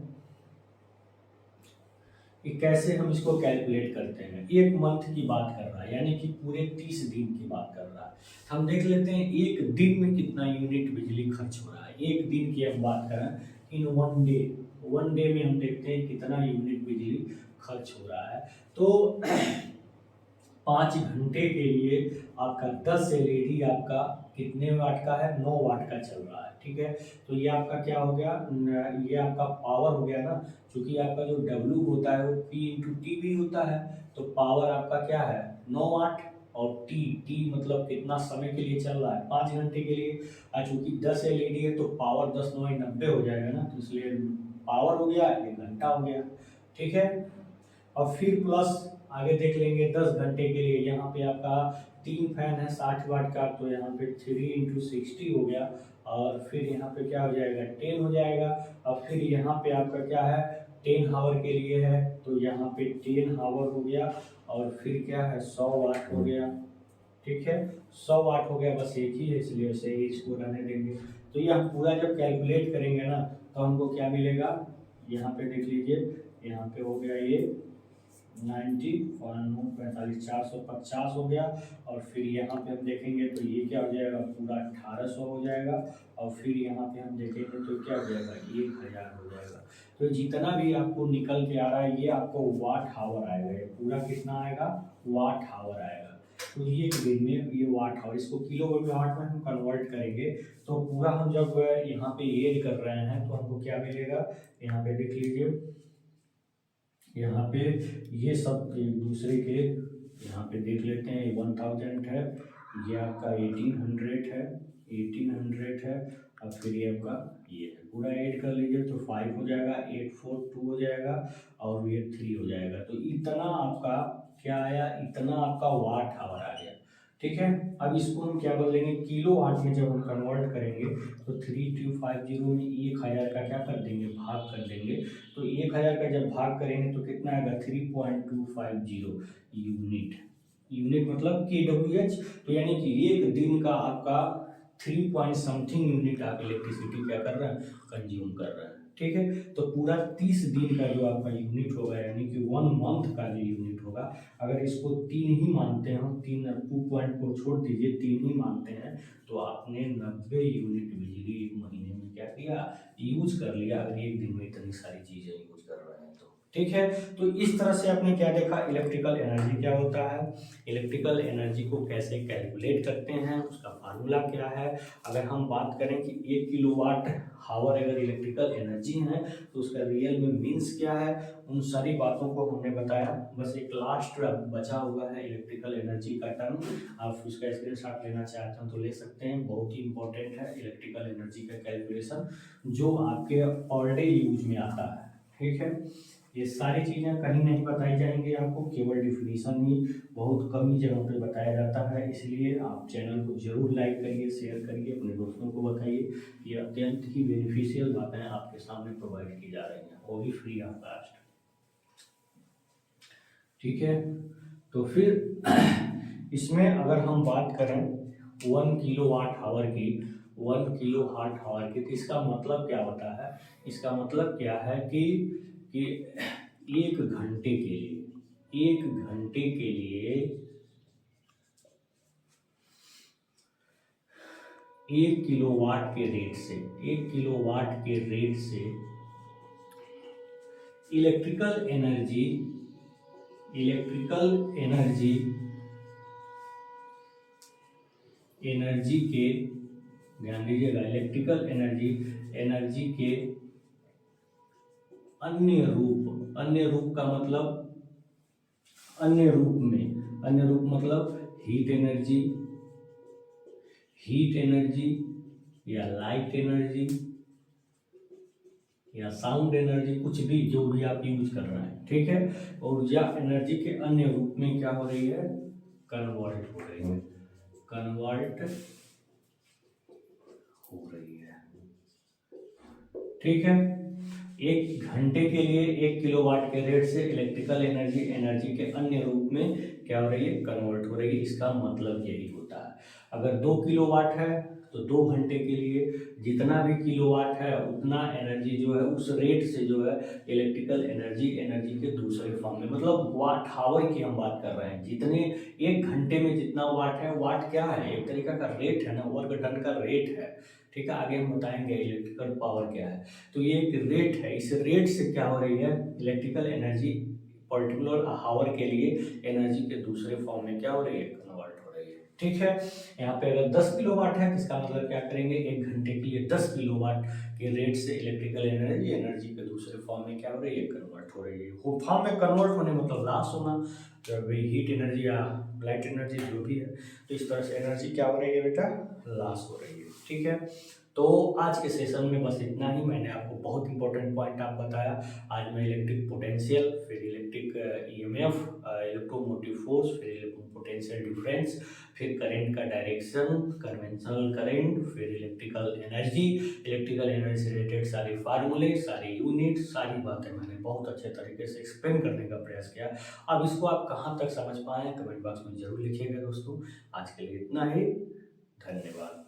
कि कैसे हम इसको कैलकुलेट करते हैं। एक मंथ की बात कर रहा है, यानी कि पूरे 30 दिन की बात कर रहा है। हम देख लेते हैं एक दिन में कितना यूनिट बिजली खर्च हो रहा है। एक दिन की हम बात करें इन वन डे में हम देखते हैं कितना यूनिट बिजली खर्च हो रहा है। तो 5 घंटे के लिए आपका 10 एलईडी आपका कितने वाट का है, 9 वाट का चल रहा है। ठीक है, तो ये आपका क्या हो गया, ये आपका पावर हो गया ना, क्योंकि आपका जो W होता है वो P इंटू टी भी होता है। तो पावर आपका क्या है 9 वाट, और टी मतलब कितना समय के लिए चल रहा है 5 घंटे के लिए। और चूंकि 10 एलईडी है तो पावर 10 9 90 हो जाएगा ना, तो इसलिए पावर हो गया 1 घंटा हो गया। ठीक है, और फिर प्लस आगे देख लेंगे 10 घंटे के लिए। यहाँ पे आपका 3 फैन है 60 वाट का, तो यहाँ पे 3 इंटू 60 हो गया, और फिर यहाँ पे क्या हो जाएगा 10 हो जाएगा। और फिर यहाँ पे आपका क्या है 10 हावर के लिए है, तो यहाँ पे 10 हावर हो गया, और फिर क्या है 100 वाट हो गया। ठीक है, 100 वाट हो गया, बस एक ही है इसलिए उसे इसको रहने देंगे। तो ये हम पूरा जब कैलकुलेट करेंगे ना तो हमको क्या मिलेगा, यहाँ पे देख लीजिए, यहाँ पे हो गया ये 90 और 45 450 हो गया। और फिर यहाँ पे हम देखेंगे तो ये क्या हो जाएगा पूरा 1800 हो जाएगा। और फिर यहाँ पे हम देखेंगे तो क्या हो जाएगा 1000 हो जाएगा। तो जितना भी आपको निकल के आ रहा है ये आपको वाट हावर आएगा, ये पूरा कितना आएगा वाट हावर आएगा। तो ये एक दिन में ये वाट हावर, इसको किलो वाट में हम कन्वर्ट करेंगे तो पूरा हम जब यहाँ पे ऐड कर रहे हैं तो हमको क्या मिलेगा, यहाँ पे देख लीजिए, यहाँ पे ये सब एक दूसरे के, यहाँ पे देख लेते हैं 1000 है, ये आपका 1800 है, 1800 है, और फिर ये आपका ये है, पूरा ऐड कर लीजिए तो 5 हो जाएगा, 842 हो जाएगा, और ये 3 हो जाएगा। तो इतना आपका क्या आया, इतना आपका वाट आवर आ गया। ठीक है, अब इसको हम क्या बदलेंगे किलो वाट में, जब हम कन्वर्ट करेंगे तो 3250 में 1000 का क्या कर देंगे भाग कर देंगे। तो 1000 का जब भाग करेंगे तो कितना आएगा 3250 यूनिट। यूनिट मतलब KWH, तो यानी कि एक दिन का आपका 3 पॉइंट समथिंग यूनिट आप इलेक्ट्रिसिटी क्या कर रहा है कंज्यूम कर रहा है। ठीक है, तो पूरा 30 दिन का जो आपका यूनिट होगा, यानी कि 1 मंथ का जो यूनिट होगा, अगर इसको 3 ही मानते हैं, 2 पॉइंट को छोड़ दीजिए 3 ही मानते हैं, तो आपने 90 यूनिट बिजली एक महीने में क्या किया यूज कर लिया, अगर एक दिन में इतनी सारी चीजें यूज कर रहे हैं तो। ठीक है, तो इस तरह से आपने क्या देखा इलेक्ट्रिकल एनर्जी क्या होता है, इलेक्ट्रिकल एनर्जी को कैसे कैलकुलेट करते हैं, उसका फार्मूला क्या है। अगर हम बात करें कि 1 किलोवाट हावर अगर इलेक्ट्रिकल एनर्जी है तो उसका रियल में मीन्स क्या है, उन सारी बातों को हमने बताया। बस एक लास्ट बचा हुआ है इलेक्ट्रिकल एनर्जी का टर्म, आप उसका स्क्रीनशॉट लेना चाहते हैं तो ले सकते हैं, बहुत ही इंपॉर्टेंट है इलेक्ट्रिकल एनर्जी का कैलकुलेशन जो आपके पर डे यूज में आता है। ठीक है, ये सारी चीज़ें कहीं नहीं बताई जाएंगी आपको, केवल डिफिनीशन ही बहुत कम ही जगहों पे बताया जाता है। इसलिए आप चैनल को जरूर लाइक करिए, शेयर करिए, अपने दोस्तों को बताइए। ये अत्यंत ही बेनिफिशियल बातें आपके सामने प्रोवाइड की जा रही हैं, वो भी फ्री ऑफ कास्ट। ठीक है, तो फिर इसमें अगर हम बात करें 1 किलोवाट हावर की, 1 किलोवाट हावर की, तो इसका मतलब क्या होता है, इसका मतलब क्या है कि 1 घंटे के लिए 1 घंटे के लिए 1 किलोवाट के रेट से 1 किलोवाट के रेट से इलेक्ट्रिकल एनर्जी के, ध्यान दीजिएगा, इलेक्ट्रिकल एनर्जी के अन्य रूप का मतलब अन्य रूप मतलब हीट एनर्जी या लाइट एनर्जी या साउंड एनर्जी, कुछ भी जो भी आप यूज कर रहे हैं, ठीक है। ऊर्जा एनर्जी के अन्य रूप में क्या हो रही है, कन्वर्ट हो रही है, कन्वर्ट हो रही है, ठीक है। 1 घंटे के लिए 1 किलोवाट के रेट से इलेक्ट्रिकल एनर्जी एनर्जी के अन्य रूप में क्या हो रही है, कन्वर्ट हो रही है। इसका मतलब यही होता है, अगर 2 किलोवाट है तो 2 घंटे के लिए जितना भी किलोवाट है उतना एनर्जी जो है उस रेट से जो है इलेक्ट्रिकल एनर्जी एनर्जी के दूसरे फॉर्म में, मतलब वाट हावर की हम बात कर रहे हैं, जितने 1 घंटे में जितना वाट है, वाट क्या है, एक तरीका का रेट है ना, वर्क डन का रेट है, ठीक है। आगे हम बताएंगे इलेक्ट्रिकल पावर क्या है। तो ये एक रेट है, इस रेट से क्या हो रही है, इलेक्ट्रिकल एनर्जी पर्टिकुलर हावर के लिए एनर्जी के दूसरे फॉर्म में क्या हो रही है, कन्वर्ट हो रही है, ठीक है। यहाँ पे अगर 10 किलोवाट है, इसका मतलब क्या करेंगे, 1 घंटे के लिए 10 किलोवाट के रेट से इलेक्ट्रिकल एनर्जी एनर्जी के दूसरे फॉर्म में क्या हो रही है, कन्वर्ट हो रही है। फॉर्म में कन्वर्ट होने मतलब लॉस होना, जब हीट एनर्जी या लाइट एनर्जी जो भी है, तो इस तरह से एनर्जी क्या हो रही है बेटा, लॉस हो रही है, ठीक है। तो आज के सेशन में बस इतना ही, मैंने आपको बहुत इंपॉर्टेंट पॉइंट आप बताया। आज मैं इलेक्ट्रिक पोटेंशियल, फिर इलेक्ट्रिक ईएमएफ, इलेक्ट्रोमोटिव फोर्स, फिर पोटेंशियल डिफरेंस, फिर करंट का डायरेक्शन, कन्वेंशनल करंट, फिर इलेक्ट्रिकल एनर्जी से रिलेटेड सारे फार्मूले, सारे यूनिट, सारी बातें मैंने बहुत अच्छे तरीके से एक्सप्लेन करने का प्रयास किया। अब इसको आप कहाँ तक समझ पाए, कमेंट बॉक्स में जरूर लिखिएगा दोस्तों। आज के लिए इतना ही, धन्यवाद।